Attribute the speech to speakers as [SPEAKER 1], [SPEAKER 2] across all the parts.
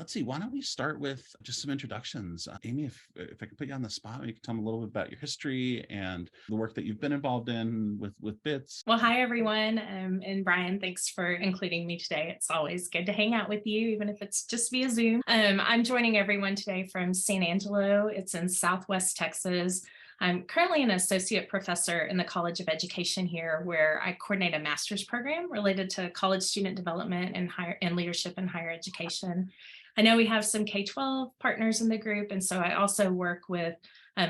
[SPEAKER 1] let's see, why don't we start with just some introductions? Amy, if I could put you on the spot, you can tell me a little bit about your history and the work that you've been involved in with BITS.
[SPEAKER 2] Well, hi, everyone. And Brian, thanks for including me today. It's always good to hang out with you, even if it's just via Zoom. I'm joining everyone today from San Angelo. It's in Southwest Texas. I'm currently an associate professor in the College of Education here, where I coordinate a master's program related to college student development and leadership in higher education. I know we have some K-12 partners in the group, and so I also work with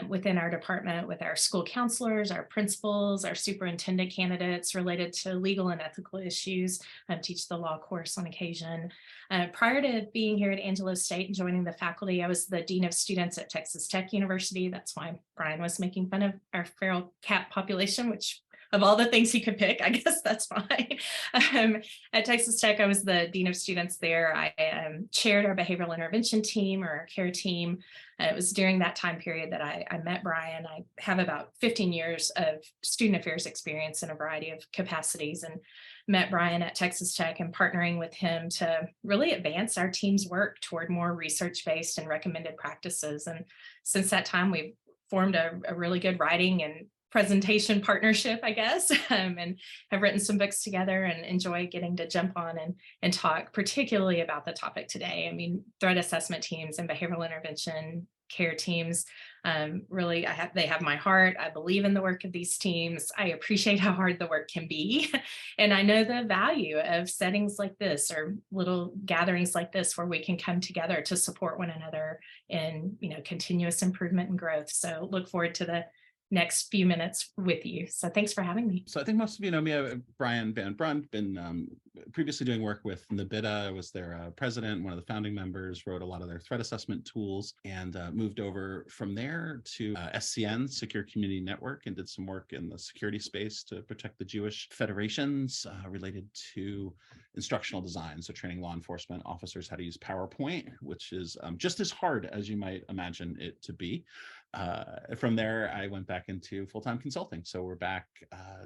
[SPEAKER 2] within our department with our school counselors, our principals, our superintendent candidates related to legal and ethical issues, teach the law course on occasion. Prior to being here at Angelo State and joining the faculty, I was the Dean of Students at Texas Tech University. That's why Brian was making fun of our feral cat population, which of all the things he could pick, I guess that's fine. At Texas Tech, I was the Dean of Students there. I chaired our behavioral intervention team, or our care team. It was during that time period that I met Brian. I have about 15 years of student affairs experience in a variety of capacities, and met Brian at Texas Tech and partnering with him to really advance our team's work toward more research-based and recommended practices. And since that time, we've formed a really good writing and presentation partnership, I guess, and have written some books together and enjoy getting to jump on and talk particularly about the topic today. I mean, threat assessment teams and behavioral intervention care teams, really, they have my heart. I believe in the work of these teams. I appreciate how hard the work can be. And I know the value of settings like this, or little gatherings like this, where we can come together to support one another in, continuous improvement and growth. So look forward to the next few minutes with you. So thanks for having me.
[SPEAKER 1] So I think most of you know me, Brian Van Brunt, been previously doing work with NBITA. I was their president, one of the founding members, wrote a lot of their threat assessment tools, and moved over from there to SCN, Secure Community Network, and did some work in the security space to protect the Jewish federations related to instructional design. So training law enforcement officers how to use PowerPoint, which is just as hard as you might imagine it to be. From there, I went back into full-time consulting. So we're back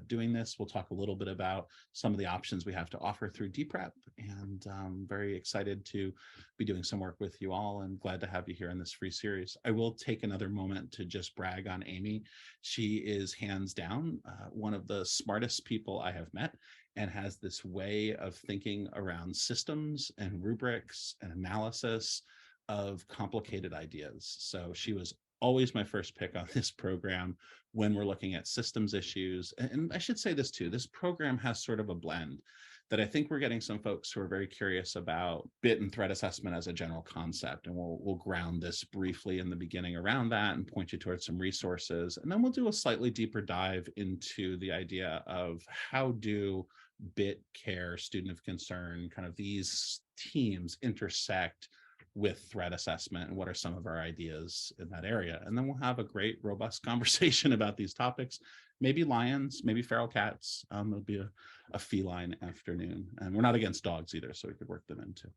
[SPEAKER 1] doing this. We'll talk a little bit about some of the options we have to offer through DPREP, and very excited to be doing some work with you all, and glad to have you here in this free series. I will take another moment to just brag on Amy. She is hands down one of the smartest people I have met, and has this way of thinking around systems and rubrics and analysis of complicated ideas. So she was always my first pick on this program when we're looking at systems issues. And I should say this too, this program has sort of a blend that I think we're getting some folks who are very curious about BIT and threat assessment as a general concept. And we'll ground this briefly in the beginning around that and point you towards some resources. And then we'll do a slightly deeper dive into the idea of how do BIT, care, student of concern, kind of these teams intersect with threat assessment, and what are some of our ideas in that area. And then we'll have a great, robust conversation about these topics, maybe lions, maybe feral cats. It'll be a feline afternoon. And we're not against dogs either, so we could work them in too.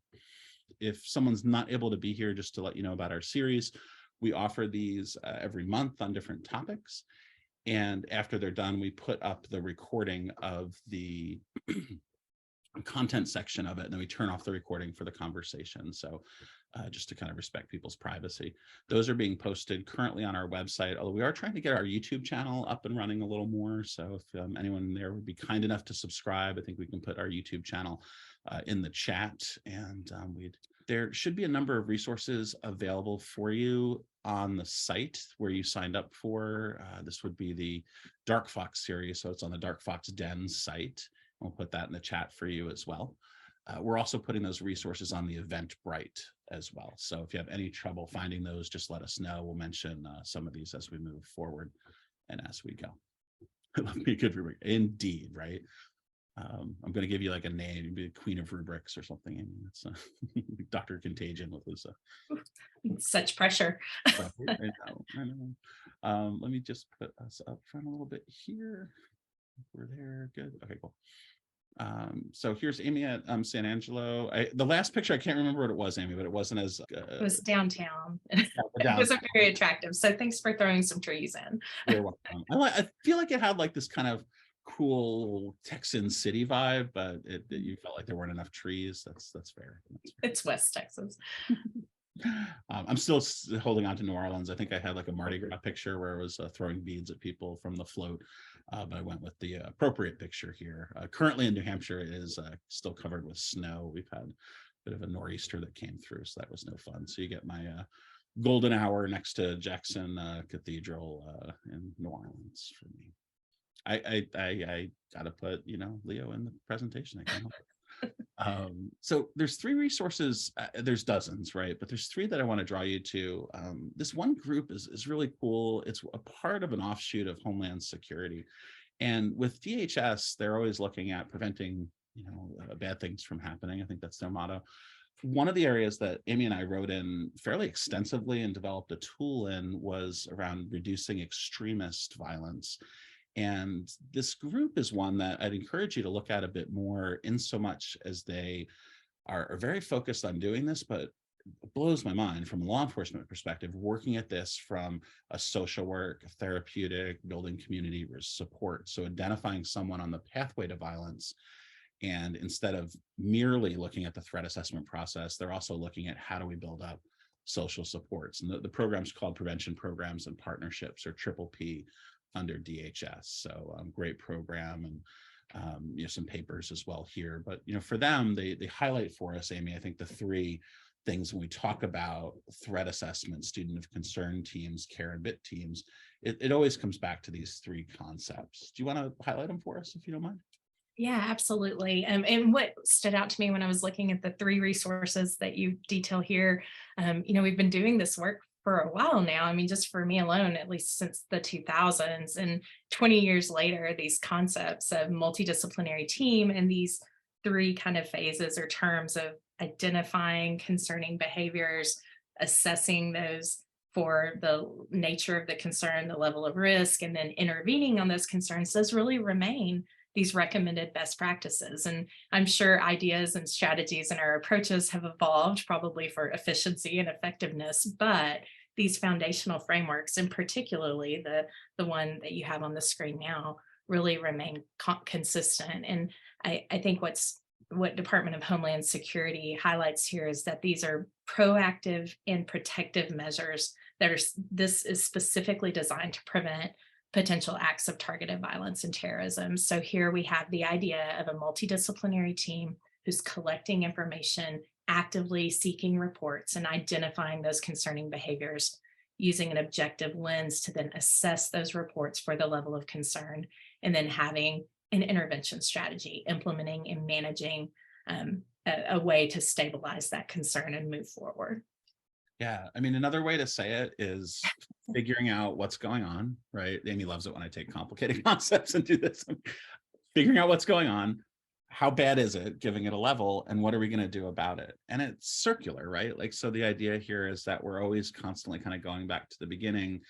[SPEAKER 1] If someone's not able to be here, just to let you know about our series, we offer these every month on different topics. And after they're done, we put up the recording of the content section of it, and then we turn off the recording for the conversation. So just to kind of respect people's privacy. Those are being posted currently on our website, although we are trying to get our YouTube channel up and running a little more. So if anyone there would be kind enough to subscribe, I think we can put our YouTube channel in the chat. And there should be a number of resources available for you on the site where you signed up for. This would be the DarkFox series, so it's on the DarkFoxDen site. We'll put that in the chat for you as well. We're also putting those resources on the Eventbrite as well. So if you have any trouble finding those, just let us know. We'll mention some of these as we move forward and as we go. That'll be a good rubric. Indeed, right? I'm going to give you like a name. You'd be the Queen of Rubrics or something. I mean, it's Dr. Contagion with Lisa.
[SPEAKER 2] Such pressure.
[SPEAKER 1] I know. Let me just put us up front a little bit here. We're there. Good. Okay, cool. So here's Amy at San Angelo. The last picture, I can't remember what it was, Amy, but it wasn't as
[SPEAKER 2] it was downtown. It was very attractive. So thanks for throwing some trees in.
[SPEAKER 1] You're welcome. I feel like it had like this kind of cool Texan city vibe, but you felt like there weren't enough trees. That's fair.
[SPEAKER 2] It's West Texas.
[SPEAKER 1] I'm still holding on to New Orleans. I think I had like a Mardi Gras picture where I was throwing beads at people from the float, but I went with the appropriate picture here. Currently in New Hampshire, it is still covered with snow. We've had a bit of a nor'easter that came through, so that was no fun. So you get my golden hour next to Jackson Cathedral in New Orleans for me. I gotta put Leo in the presentation. I can't help it. So there's three resources. There's dozens, right? But there's three that I want to draw you to. This one group is really cool. It's a part of an offshoot of Homeland Security, and with DHS, they're always looking at preventing bad things from happening. I think that's their motto. One of the areas that Amy and I wrote in fairly extensively and developed a tool in was around reducing extremist violence. And this group is one that I'd encourage you to look at a bit more, in so much as they are very focused on doing this, but it blows my mind from a law enforcement perspective, working at this from a social work, a therapeutic, building community support. So identifying someone on the pathway to violence. And instead of merely looking at the threat assessment process, they're also looking at how do we build up social supports. And the program's called Prevention Programs and Partnerships, or Triple P, under DHS. So great program, and some papers as well here. But for them, they highlight for us, Amy, I think the three things when we talk about threat assessment, student of concern teams, care and bit teams, it always comes back to these three concepts. Do you want to highlight them for us, if you don't mind?
[SPEAKER 2] Yeah, absolutely. And what stood out to me when I was looking at the three resources that you detail here, we've been doing this work for a while now. I mean, just for me alone, at least since the 2000s, and 20 years later, these concepts of multidisciplinary team and these three kind of phases or terms of identifying concerning behaviors, assessing those for the nature of the concern, the level of risk, and then intervening on those concerns, those really remain these recommended best practices. And I'm sure ideas and strategies and our approaches have evolved probably for efficiency and effectiveness, but these foundational frameworks, and particularly the one that you have on the screen now, really remain consistent. And I think what Department of Homeland Security highlights here is that these are proactive and protective measures this is specifically designed to prevent potential acts of targeted violence and terrorism. So here we have the idea of a multidisciplinary team who's collecting information, actively seeking reports, and identifying those concerning behaviors, using an objective lens to then assess those reports for the level of concern, and then having an intervention strategy, implementing and managing a way to stabilize that concern and move forward.
[SPEAKER 1] Yeah, I mean, another way to say it is figuring out what's going on, right? Amy loves it when I take complicated concepts and do this. Figuring out what's going on, how bad is it, giving it a level, and what are we going to do about it? And it's circular, right? Like, so the idea here is that we're always constantly kind of going back to the beginning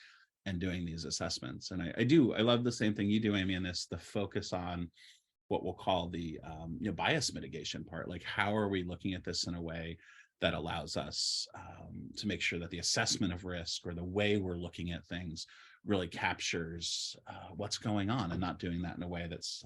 [SPEAKER 1] and doing these assessments. And I love the same thing you do, Amy, in this, the focus on what we'll call the bias mitigation part. Like, how are we looking at this in a way that allows us to make sure that the assessment of risk, or the way we're looking at things, really captures what's going on, and not doing that in a way that's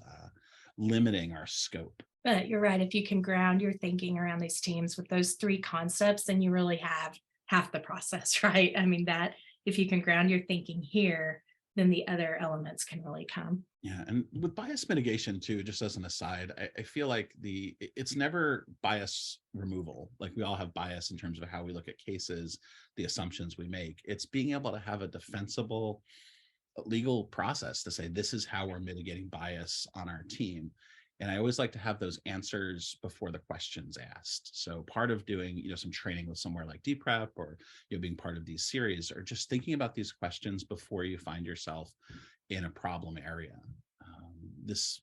[SPEAKER 1] limiting our scope.
[SPEAKER 2] But you're right. If you can ground your thinking around these teams with those three concepts, then you really have half the process, right? I mean, that if you can ground your thinking here, then the other elements can really come.
[SPEAKER 1] Yeah, and with bias mitigation too, just as an aside, I feel like it's never bias removal. Like, we all have bias in terms of how we look at cases, the assumptions we make. It's being able to have a defensible legal process to say, this is how we're mitigating bias on our team. And I always like to have those answers before the questions asked. So part of doing, some training with somewhere like DPREP, or being part of these series, or just thinking about these questions before you find yourself in a problem area. This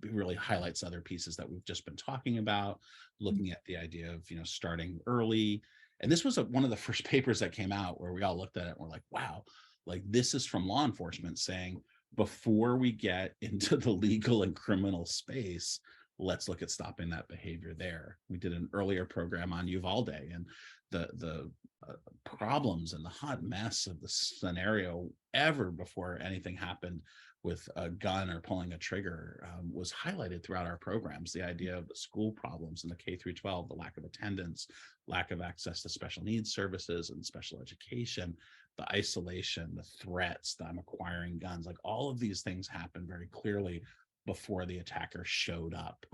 [SPEAKER 1] really highlights other pieces that we've just been talking about, looking at the idea of, starting early. And this was one of the first papers that came out where we all looked at it and we're like, wow, like, this is from law enforcement saying, before we get into the legal and criminal space, let's look at stopping that behavior there. We did an earlier program on Uvalde, and the problems and the hot mess of the scenario ever before anything happened with a gun or pulling a trigger was highlighted throughout our programs. The idea of the school problems in the K through 12, the lack of attendance, lack of access to special needs services and special education, the isolation, the threats, that I'm acquiring guns, like all of these things happen very clearly before the attacker showed up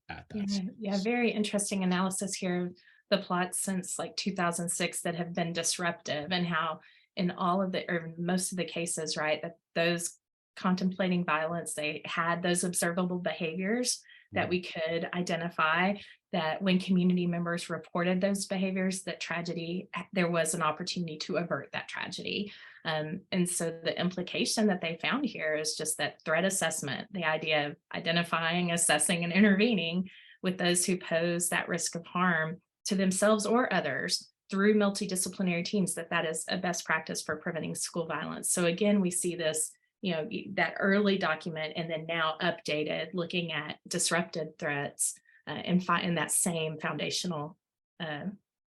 [SPEAKER 1] at that
[SPEAKER 2] Yeah, yeah,
[SPEAKER 1] space.
[SPEAKER 2] very interesting analysis here of the plots since like 2006 that have been disruptive, and how in all of the or most of the cases, right, that those contemplating violence, they had those observable behaviors that
[SPEAKER 1] Mhm.
[SPEAKER 2] we could identify, that when community members reported those behaviors, that tragedy, there was an opportunity to avert that tragedy. And so the implication that they found here is just that threat assessment, the idea of identifying, assessing, and intervening with those who pose that risk of harm to themselves or others through multidisciplinary teams, that is a best practice for preventing school violence. So again, we see this, that early document and then now updated, looking at disrupted threats and in that same foundational uh,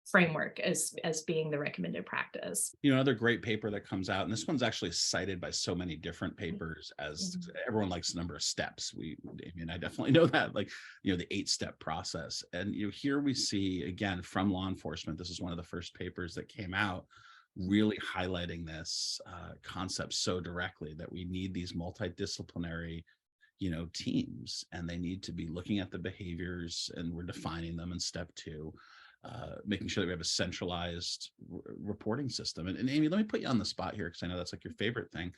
[SPEAKER 2] framework as being the recommended practice.
[SPEAKER 1] Another great paper that comes out, and this one's actually cited by so many different papers, as
[SPEAKER 2] Mhm.
[SPEAKER 1] everyone likes the number of steps. I definitely know that, like, the 8-step process. And, here we see, again, from law enforcement, this is one of the first papers that came out really highlighting this concept so directly, that we need these multidisciplinary teams, and they need to be looking at the behaviors, and we're defining them in step 2, making sure that we have a centralized reporting system. And Amy, let me put you on the spot here, because I know that's like your favorite thing.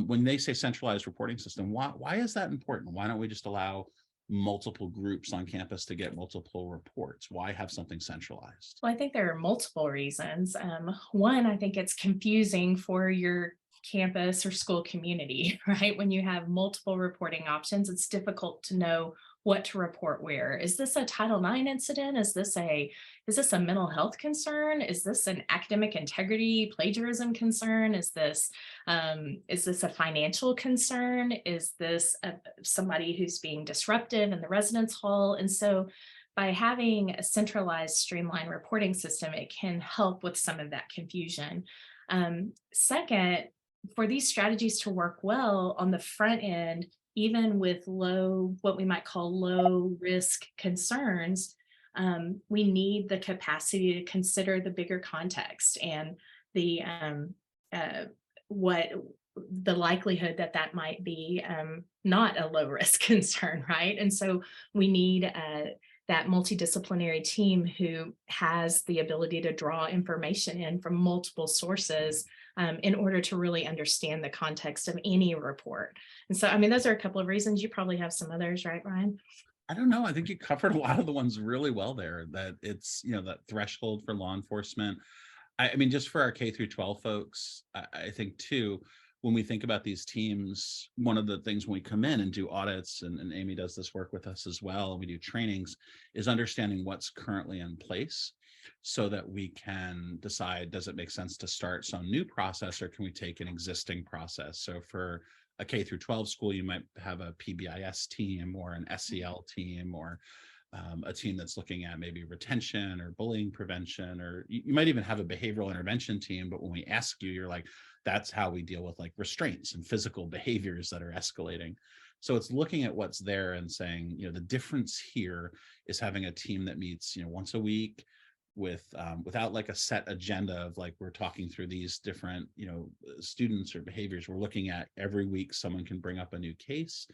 [SPEAKER 1] When they say centralized reporting system, why is that important? Why don't we just allow multiple groups on campus to get multiple reports? Why have something centralized?
[SPEAKER 2] Well, I think there are multiple reasons. One, I think it's confusing for your campus or school community, right? When you have multiple reporting options, it's difficult to know what to report where. Is this a Title IX incident? Is this a mental health concern? Is this an academic integrity plagiarism concern? Is this a financial concern? Is this somebody who's being disruptive in the residence hall? And so by having a centralized, streamlined reporting system, it can help with some of that confusion. Second, for these strategies to work well on the front end, even with what we might call low risk concerns, we need the capacity to consider the bigger context and the uh, what the likelihood that might be not a low risk concern, right? And so we need that multidisciplinary team who has the ability to draw information in from multiple sources in order to really understand the context of any report. And so, I mean, those are a couple of reasons. You probably have some others, right, Ryan?
[SPEAKER 1] I don't know. I think you covered a lot of the ones really well there. That it's, that threshold for law enforcement. I mean, just for our K through 12 folks, I think too, when we think about these teams, one of the things when we come in and do audits, and Amy does this work with us as well, and we do trainings, is understanding what's currently in place so that we can decide, does it make sense to start some new process, or can we take an existing process? So for a K through 12 school, you might have a PBIS team or an SEL team, or a team that's looking at maybe retention or bullying prevention, or you might even have a behavioral intervention team. But when we ask you, you're like, that's how we deal with like restraints and physical behaviors that are escalating. So it's looking at what's there and saying, the difference here is having a team that meets, once a week, without like a set agenda of like, we're talking through these different, students or behaviors. We're looking at every week someone can bring up a new case,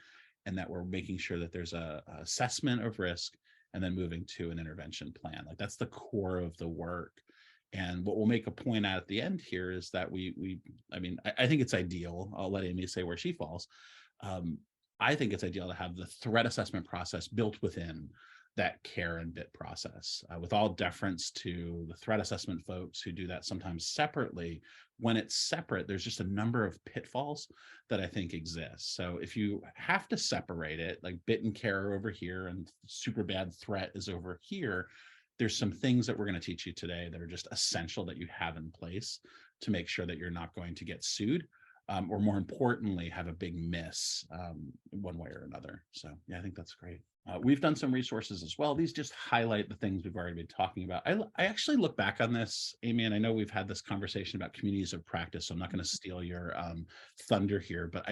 [SPEAKER 1] and that we're making sure that there's a assessment of risk, and then moving to an intervention plan. Like that's the core of the work. And what we'll make a point at the end here is that I think it's ideal. I'll let Amy say where she falls. I think it's ideal to have the threat assessment process built within that care and bit process, with all deference to the threat assessment folks who do that sometimes separately. When it's separate, there's just a number of pitfalls that I think exist. So if you have to separate it, like bit and care over here and super bad threat is over here, there's some things that we're going to teach you today that are just essential that you have in place to make sure that you're not going to get sued, or more importantly, have a big miss one way or another. So yeah, I think that's great. We've done some resources as well. These just highlight the things we've already been talking about. I actually look back on this, Amy, and I know we've had this conversation about communities of practice, so I'm not going to steal your thunder here. But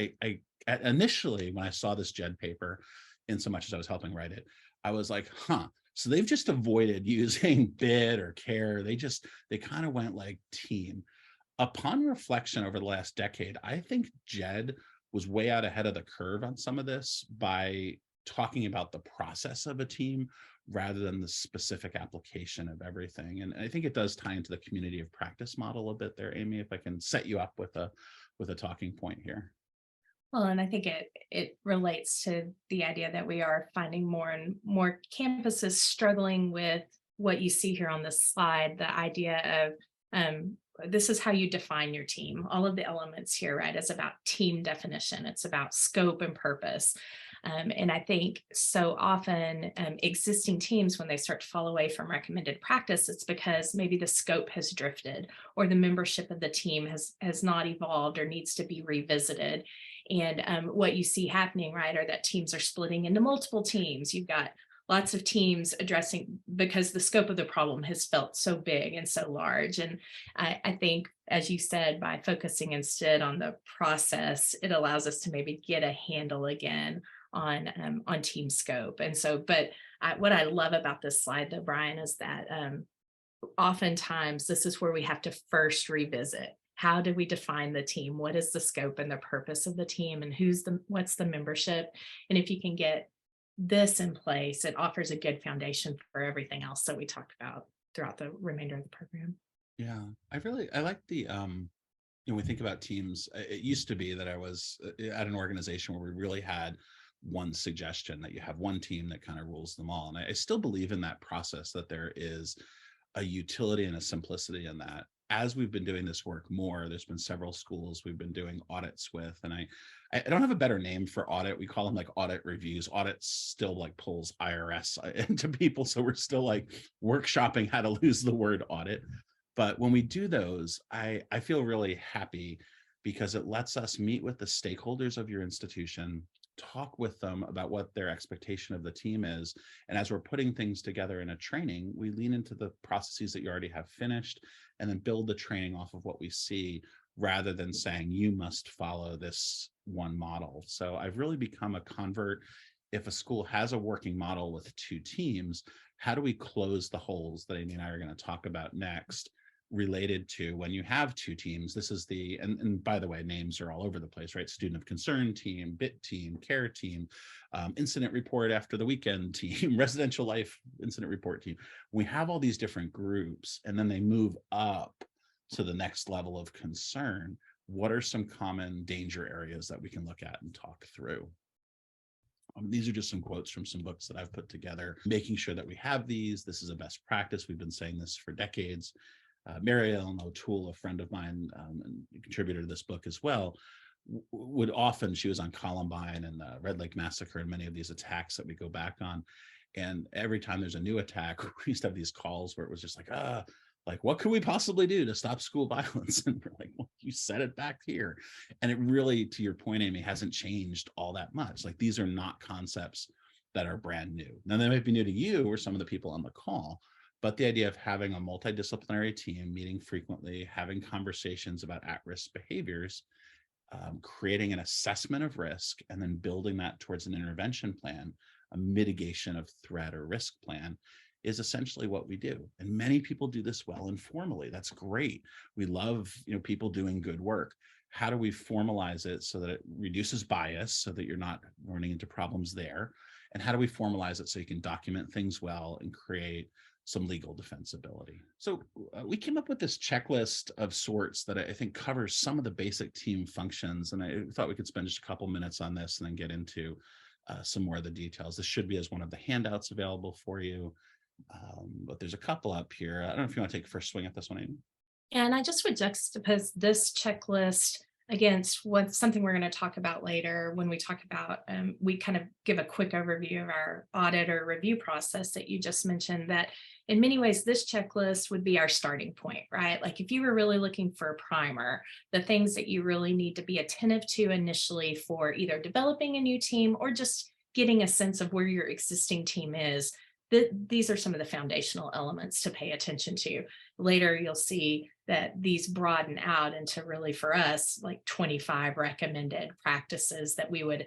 [SPEAKER 1] initially, when I saw this JED paper, in so much as I was helping write it, I was like, huh. So they've just avoided using bid or care. They kind of went like team. Upon reflection over the last decade, I think JED was way out ahead of the curve on some of this by talking about the process of a team rather than the specific application of everything. And I think it does tie into the community of practice model a bit there, Amy, if I can set you up with a talking point here.
[SPEAKER 2] Well, and I think it relates to the idea that we are finding more and more campuses struggling with what you see here on this slide, the idea of this is how you define your team. All of the elements here, right, is about team definition. It's about scope and purpose. And I think so often existing teams, when they start to fall away from recommended practice, it's because maybe the scope has drifted or the membership of the team has not evolved or needs to be revisited. And what you see happening, right, are that teams are splitting into multiple teams. You've got lots of teams addressing because the scope of the problem has felt so big and so large. And I think, as you said, by focusing instead on the process, it allows us to maybe get a handle again on team scope. And so, but what I love about this slide, though, Brian, is that oftentimes this is where we have to first revisit. How do we define the team? What is the scope and the purpose of the team, and what's the membership? And if you can get this in place, it offers a good foundation for everything else that we talked about throughout the remainder of the program.
[SPEAKER 1] Yeah, I like the when we think about teams, it used to be that I was at an organization where we really had one suggestion, that you have one team that kind of rules them all. And I still believe in that process, that there is a utility and a simplicity in that. As we've been doing this work more, there's been several schools we've been doing audits with, and I don't have a better name for audit. We call them like audit reviews. Audit still like pulls IRS into people, so we're still like workshopping how to lose the word audit. But when we do those, I feel really happy because it lets us meet with the stakeholders of your institution, talk with them about what their expectation of the team is. And as we're putting things together in a training, we lean into the processes that you already have finished and then build the training off of what we see, rather than saying you must follow this one model. So I've really become a convert. If a school has a working model with two teams, how do we close the holes that Amy and I are going to talk about next, related to when you have two teams? This is and by the way, names are all over the place, right? Student of concern team, BIT team, care team, incident report after the weekend team, residential life incident report team. We have all these different groups, and then they move up to the next level of concern. What are some common danger areas that we can look at and talk through? These are just some quotes from some books that I've put together, making sure that we have these. This is a best practice. We've been saying this for decades. Mary Ellen O'Toole, a friend of mine and contributor to this book as well, would often, she was on Columbine and the Red Lake Massacre and many of these attacks that we go back on. And every time there's a new attack, we used to have these calls where it was just like, what could we possibly do to stop school violence? And we're like, well, you said it back here. And it really, to your point, Amy, hasn't changed all that much. Like, these are not concepts that are brand new. Now, they might be new to you or some of the people on the call, but the idea of having a multidisciplinary team, meeting frequently, having conversations about at-risk behaviors, creating an assessment of risk, and then building that towards an intervention plan, a mitigation of threat or risk plan, is essentially what we do. And many people do this well informally. That's great. We love, people doing good work. How do we formalize it so that it reduces bias, so that you're not running into problems there? And how do we formalize it so you can document things well and create some legal defensibility? So we came up with this checklist of sorts that I think covers some of the basic team functions. And I thought we could spend just a couple minutes on this and then get into some more of the details. This should be as one of the handouts available for you. But there's a couple up here. I don't know if you want to take a first swing at this one, Amy.
[SPEAKER 2] And I just would juxtapose this checklist against something we're going to talk about later when we talk about, we kind of give a quick overview of our audit or review process that you just mentioned, that in many ways, this checklist would be our starting point, right? Like, if you were really looking for a primer, the things that you really need to be attentive to initially for either developing a new team or just getting a sense of where your existing team is, these are some of the foundational elements to pay attention to. Later, you'll see that these broaden out into really, for us, like 25 recommended practices that we would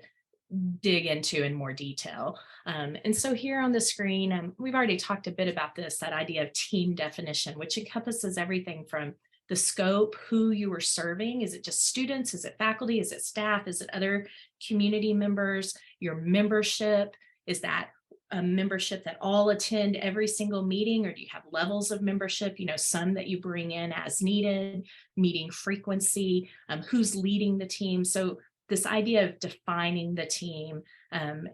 [SPEAKER 2] dig into in more detail. And so here on the screen, we've already talked a bit about this, that idea of team definition, which encompasses everything from the scope, who you are serving. Is it just students? Is it faculty? Is it staff? Is it other community members? Your membership, is that a membership that all attend every single meeting, or do you have levels of membership, some that you bring in as needed, meeting frequency, who's leading the team? So this idea of defining the team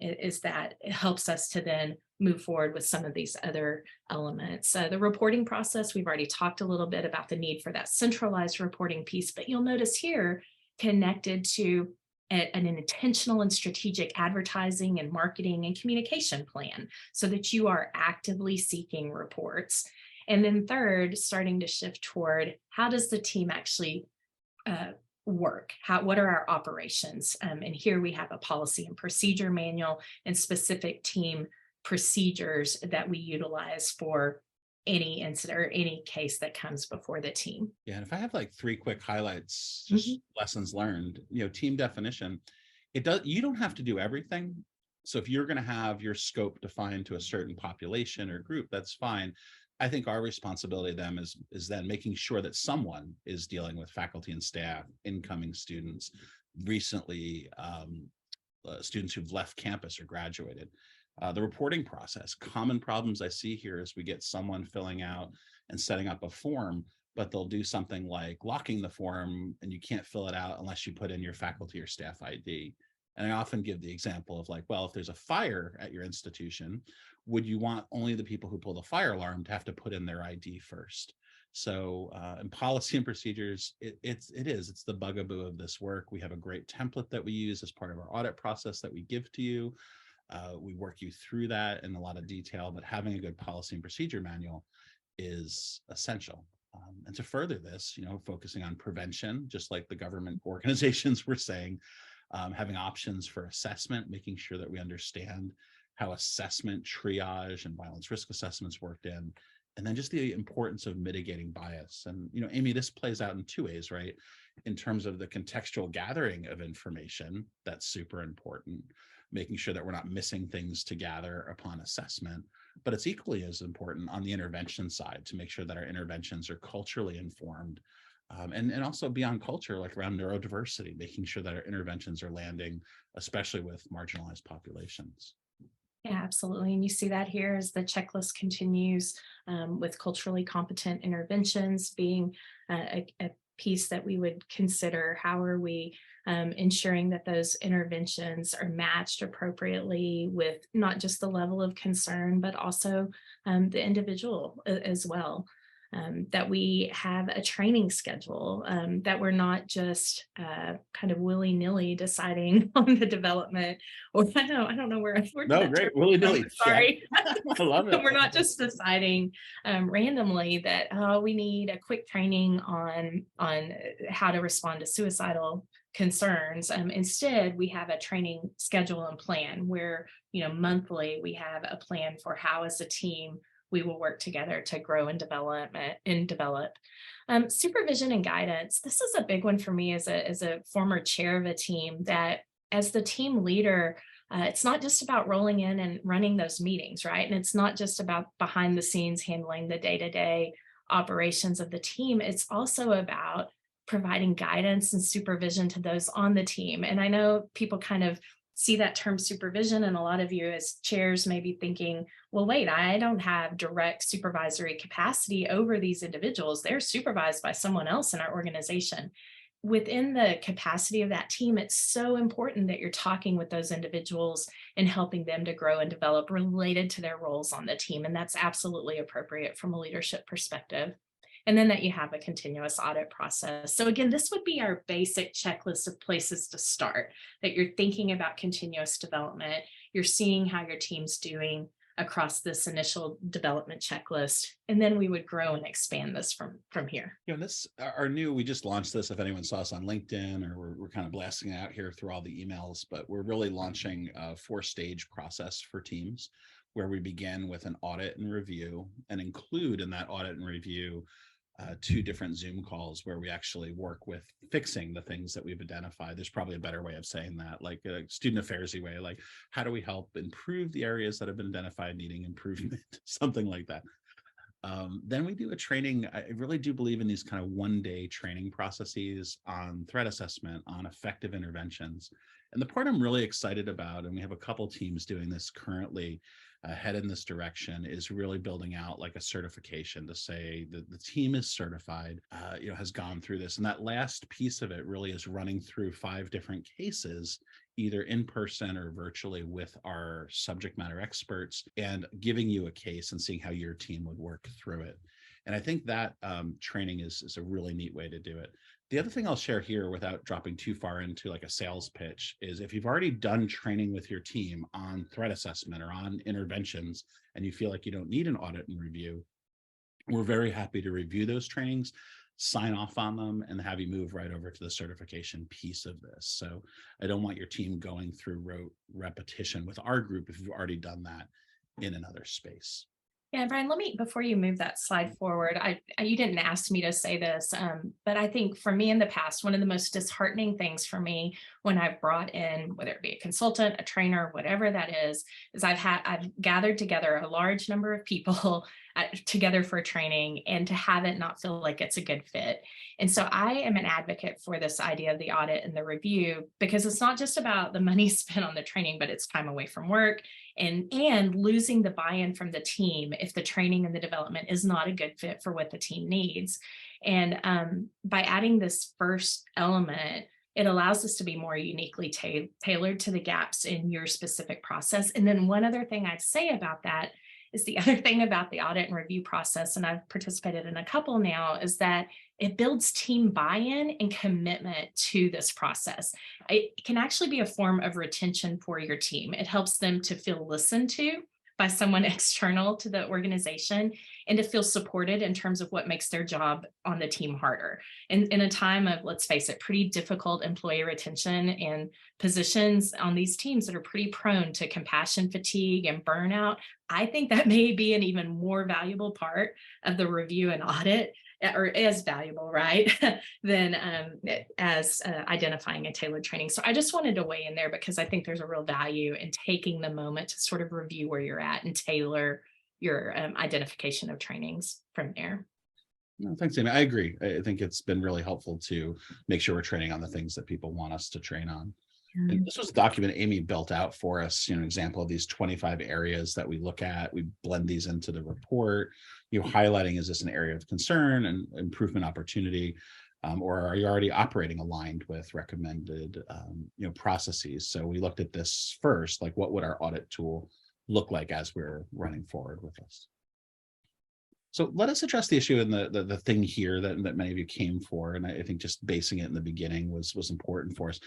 [SPEAKER 2] is that it helps us to then move forward with some of these other elements. The reporting process, we've already talked a little bit about the need for that centralized reporting piece, but you'll notice here connected to an intentional and strategic advertising and marketing and communication plan so that you are actively seeking reports. And then third, starting to shift toward how does the team actually work? What are our operations? And here we have a policy and procedure manual and specific team procedures that we utilize for any incident or any case that comes before the team.
[SPEAKER 1] Yeah, and if I have like 3 quick highlights, just lessons learned, team definition, you don't have to do everything. So if you're going to have your scope defined to a certain population or group, that's fine. I think our responsibility then is then making sure that someone is dealing with faculty and staff, incoming students, recently students who've left campus or graduated. The reporting process, common problems I see here is we get someone filling out and setting up a form, but they'll do something like locking the form and you can't fill it out unless you put in your faculty or staff ID. And I often give the example of like, well, if there's a fire at your institution, would you want only the people who pull the fire alarm to have to put in their ID first? So in policy and procedures, it's the bugaboo of this work. We have a great template that we use as part of our audit process that we give to you. We work you through that in a lot of detail, but having a good policy and procedure manual is essential. And to further this, focusing on prevention, just like the government organizations were saying, having options for assessment, making sure that we understand how assessment, triage, and violence risk assessments worked in, and then just the importance of mitigating bias. And, Amy, this plays out in 2 ways, right? In terms of the contextual gathering of information, that's super important, making sure that we're not missing things to gather upon assessment, but it's equally as important on the intervention side to make sure that our interventions are culturally informed. And also beyond culture, like around neurodiversity, making sure that our interventions are landing, especially with marginalized populations.
[SPEAKER 2] Yeah, absolutely. And you see that here as the checklist continues with culturally competent interventions being a piece that we would consider. How are we ensuring that those interventions are matched appropriately with not just the level of concern, but also the individual as well. That we have a training schedule, that we're not just kind of willy-nilly deciding on the development, or I don't know where
[SPEAKER 1] no, great, willy-nilly.
[SPEAKER 2] Sorry.
[SPEAKER 1] I love it.
[SPEAKER 2] We're not just deciding randomly that we need a quick training on how to respond to suicidal concerns. Instead, we have a training schedule and plan where monthly we have a plan for how as a team we will work together to grow and develop. Supervision and guidance. This is a big one for me as a former chair of a team, that as the team leader, it's not just about rolling in and running those meetings, right? And it's not just about behind the scenes handling the day-to-day operations of the team. It's also about providing guidance and supervision to those on the team. And I know people kind of see that term supervision, and a lot of you as chairs may be thinking, well, wait, I don't have direct supervisory capacity over these individuals. They're supervised by someone else in our organization. Within the capacity of that team, it's so important that you're talking with those individuals and helping them to grow and develop related to their roles on the team. And that's absolutely appropriate from a leadership perspective. And then that you have a continuous audit process. So again, this would be our basic checklist of places to start, that you're thinking about continuous development, you're seeing how your team's doing, across this initial development checklist. And then we would grow and expand this from here.
[SPEAKER 1] This our new, we just launched this. If anyone saw us on LinkedIn, or we're kind of blasting it out here through all the emails, but we're really launching a 4-stage process for teams, where we begin with an audit and review and include in that audit and review 2 different Zoom calls where we actually work with fixing the things that we've identified. There's probably a better way of saying that, like a student affairsy way, like how do we help improve the areas that have been identified needing improvement, something like that. Then we do a training. I really do believe in these kind of 1-day training processes on threat assessment, on effective interventions. And the part I'm really excited about, and we have a couple teams doing this currently, head in this direction, is really building out like a certification to say that the team is certified, has gone through this. And that last piece of it really is running through 5 different cases, either in person or virtually, with our subject matter experts, and giving you a case and seeing how your team would work through it. And I think that training is a really neat way to do it. The other thing I'll share here, without dropping too far into like a sales pitch, is if you've already done training with your team on threat assessment or on interventions, and you feel like you don't need an audit and review, we're very happy to review those trainings, sign off on them, and have you move right over to the certification piece of this. So I don't want your team going through rote repetition with our group if you've already done that in another space.
[SPEAKER 2] Yeah, Brian, before you move that slide forward, you didn't ask me to say this, but I think for me in the past, one of the most disheartening things for me when I've brought in, whether it be a consultant, a trainer, whatever that is I've gathered together a large number of people together for training, and to have it not feel like it's a good fit. And so I am an advocate for this idea of the audit and the review, because it's not just about the money spent on the training, but it's time away from work and losing the buy-in from the team if the training and the development is not a good fit for what the team needs. And by adding this first element, it allows us to be more uniquely tailored to the gaps in your specific process. And then one other thing I'd say about that is the other thing about the audit and review process, and I've participated in a couple now, is that it builds team buy-in and commitment to this process. It can actually be a form of retention for your team. It helps them to feel listened to by someone external to the organization, and to feel supported in terms of what makes their job on the team harder. And in a time of, let's face it, pretty difficult employee retention and positions on these teams that are pretty prone to compassion fatigue and burnout, I think that may be an even more valuable part of the review and audit, or as valuable, right, than as identifying a tailored training. So I just wanted to weigh in there, because I think there's a real value in taking the moment to sort of review where you're at and tailor your identification of trainings from there.
[SPEAKER 1] No, thanks, Amy. I agree. I think it's been really helpful to make sure we're training on the things that people want us to train on. And this was a document Amy built out for us, an example of these 25 areas that we look at. We blend these into the report, highlighting, is this an area of concern and improvement opportunity, or are you already operating aligned with recommended, processes? So we looked at this first, like what would our audit tool look like as we're running forward with this? So let us address the issue and the thing here that many of you came for. And I think just basing it in the beginning was important for us.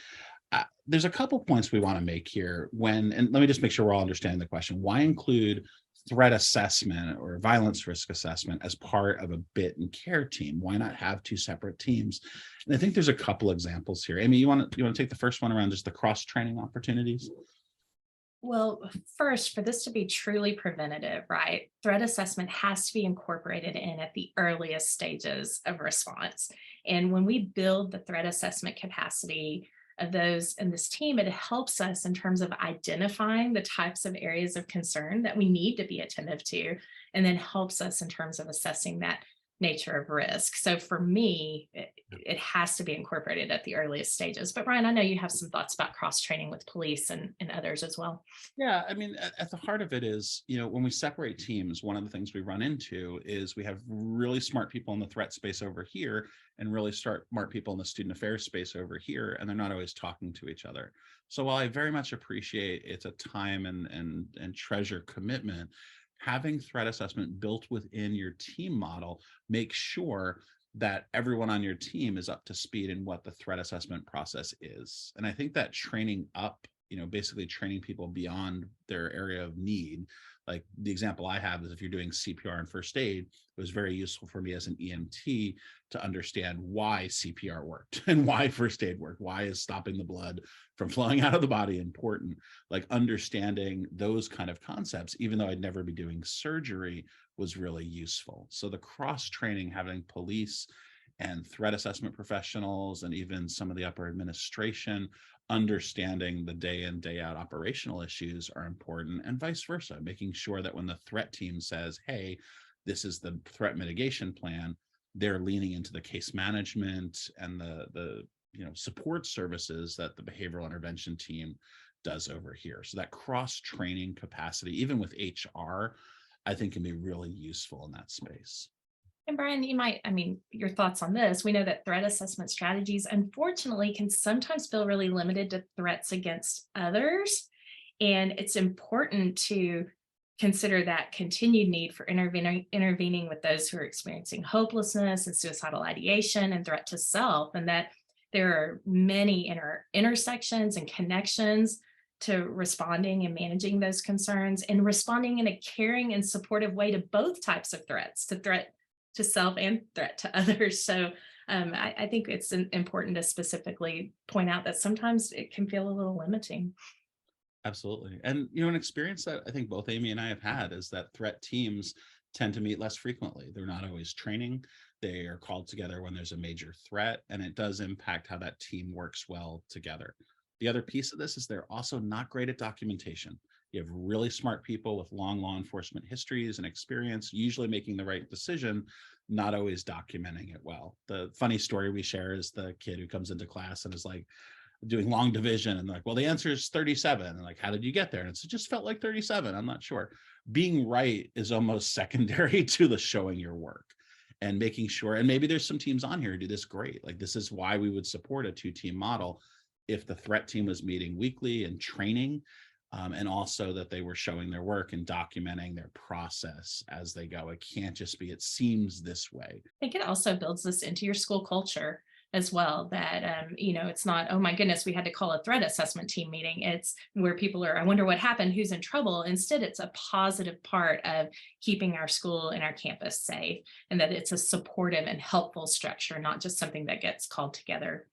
[SPEAKER 1] There's a couple points we want to make here and let me just make sure we're all understanding the question. Why include threat assessment or violence risk assessment as part of a bit and care team? Why not have 2 separate teams? And I think there's a couple examples here. Amy, you want to take the first one around just the cross training opportunities?
[SPEAKER 2] Well, first, for this to be truly preventative, right, threat assessment has to be incorporated in at the earliest stages of response. And when we build the threat assessment capacity of those in this team, it helps us in terms of identifying the types of areas of concern that we need to be attentive to, and then helps us in terms of assessing that nature of risk. So for me, it has to be incorporated at the earliest stages. But Ryan, I know you have some thoughts about cross-training with police and others as well.
[SPEAKER 1] Yeah, I mean, at the heart of it is, when we separate teams, one of the things we run into is we have really smart people in the threat space over here and really smart people in the student affairs space over here, and they're not always talking to each other. So while I very much appreciate it's a time and treasure commitment, having threat assessment built within your team model makes sure that everyone on your team is up to speed in what the threat assessment process is. And I think that training up basically training people beyond their area of need. Like the example I have is if you're doing CPR and first aid, it was very useful for me as an EMT to understand why CPR worked and why first aid worked. Why is stopping the blood from flowing out of the body important? Like understanding those kind of concepts, even though I'd never be doing surgery, was really useful. So the cross training, having police and threat assessment professionals and even some of the upper administration understanding the day in, day out operational issues are important, and vice versa, making sure that when the threat team says, hey, this is the threat mitigation plan, they're leaning into the case management and the support services that the behavioral intervention team does over here. So that cross training capacity, even with HR, I think can be really useful in that space.
[SPEAKER 2] And Brian, your thoughts on this. We know that threat assessment strategies, unfortunately, can sometimes feel really limited to threats against others. And it's important to consider that continued need for intervening with those who are experiencing hopelessness and suicidal ideation and threat to self, and that there are many intersections and connections to responding and managing those concerns and responding in a caring and supportive way to both types of threats, to threat to self and threat to others. So I think it's important to specifically point out that sometimes it can feel a little limiting.
[SPEAKER 1] Absolutely. And, an experience that I think both Amy and I have had is that threat teams tend to meet less frequently. They're not always training. They are called together when there's a major threat, and it does impact how that team works well together. The other piece of this is they're also not great at documentation. You have really smart people with long law enforcement histories and experience, usually making the right decision, not always documenting it well. The funny story we share is the kid who comes into class and is like doing long division and like, well, the answer is 37. And like, how did you get there? And it just felt like 37. I'm not sure. Being right is almost secondary to the showing your work and making sure. And maybe there's some teams on here who do this great. Like, this is why we would support a 2-team model if the threat team was meeting weekly and training, and also that they were showing their work and documenting their process as they go. It can't just be, it seems this way.
[SPEAKER 2] I think it also builds this into your school culture as well, that it's not, oh my goodness, we had to call a threat assessment team meeting. It's where people are, I wonder what happened, who's in trouble. Instead, it's a positive part of keeping our school and our campus safe, and that it's a supportive and helpful structure, not just something that gets called together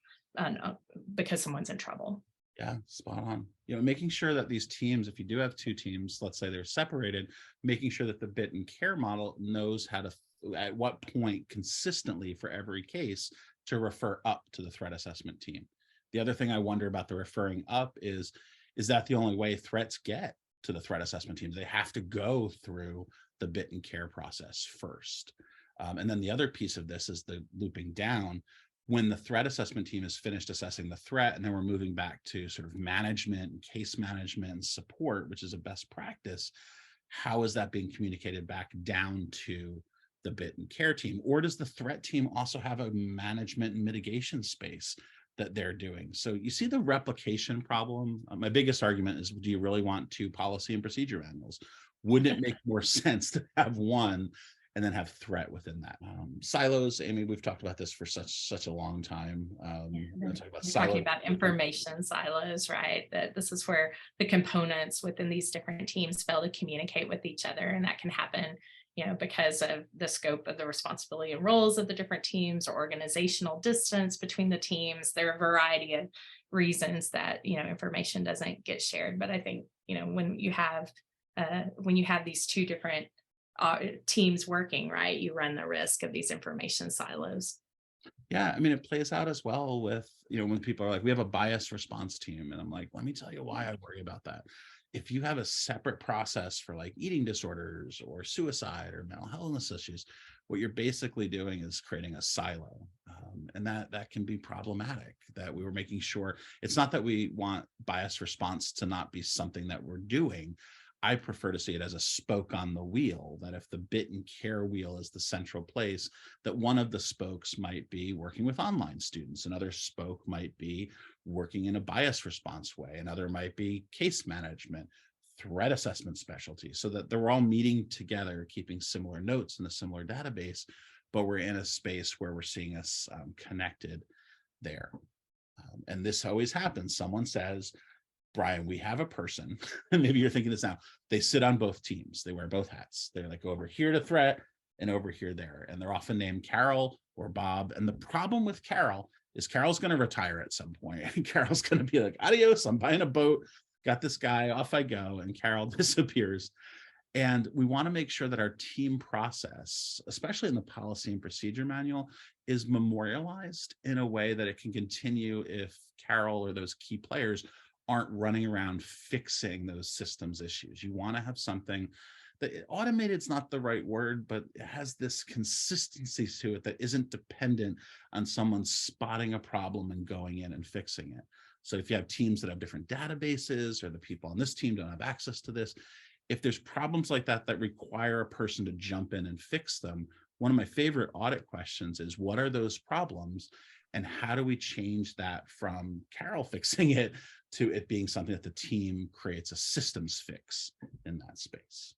[SPEAKER 2] because someone's in trouble.
[SPEAKER 1] Yeah, spot on. Making sure that these teams, if you do have 2 teams, let's say they're separated, making sure that the bit and care model knows how to, at what point consistently for every case, to refer up to the threat assessment team. The other thing I wonder about the referring up is that the only way threats get to the threat assessment teams? They have to go through the bit and care process first. And then the other piece of this is the looping down. When the threat assessment team is finished assessing the threat, and then we're moving back to sort of management and case management and support, which is a best practice, how is that being communicated back down to the bit and care team? Or does the threat team also have a management and mitigation space that they're doing? So you see the replication problem. My biggest argument is, do you really want 2 policy and procedure manuals? Wouldn't it make more sense to have one and then have threat within that? Silos, Amy, we've talked about this for such a long time.
[SPEAKER 2] We're talking about information silos, right? That this is where the components within these different teams fail to communicate with each other, and that can happen, because of the scope of the responsibility and roles of the different teams, or organizational distance between the teams. There are a variety of reasons that information doesn't get shared. But I think when you have these 2 different teams working, right, you run the risk of these information silos.
[SPEAKER 1] Yeah, it plays out as well with, when people are like, we have a bias response team. And I'm like, let me tell you why I worry about that. If you have a separate process for like eating disorders or suicide or mental illness issues, what you're basically doing is creating a silo. And that can be problematic. That we were making sure, it's not that we want bias response to not be something that we're doing. I prefer to see it as a spoke on the wheel, that if the bit and care wheel is the central place, that one of the spokes might be working with online students, another spoke might be working in a bias response way, another might be case management, threat assessment specialty, so that they're all meeting together, keeping similar notes in a similar database, but we're in a space where we're seeing us connected there. And this always happens. Someone says, Brian, we have a person, and maybe you're thinking this now, they sit on both teams, they wear both hats. They're like over here to threat and over here there. And they're often named Carol or Bob. And the problem with Carol is Carol's going to retire at some point. And Carol's going to be like, adios, I'm buying a boat, got this guy, off I go. And Carol disappears. And we want to make sure that our team process, especially in the policy and procedure manual, is memorialized in a way that it can continue if Carol or those key players aren't running around fixing those systems issues. You want to have something that automated is not the right word, but it has this consistency to it that isn't dependent on someone spotting a problem and going in and fixing it. So if you have teams that have different databases, or the people on this team don't have access to this, if there's problems like that that require a person to jump in and fix them, one of my favorite audit questions is, what are those problems? And how do we change that from Carol fixing it to it being something that the team creates a systems fix in that space?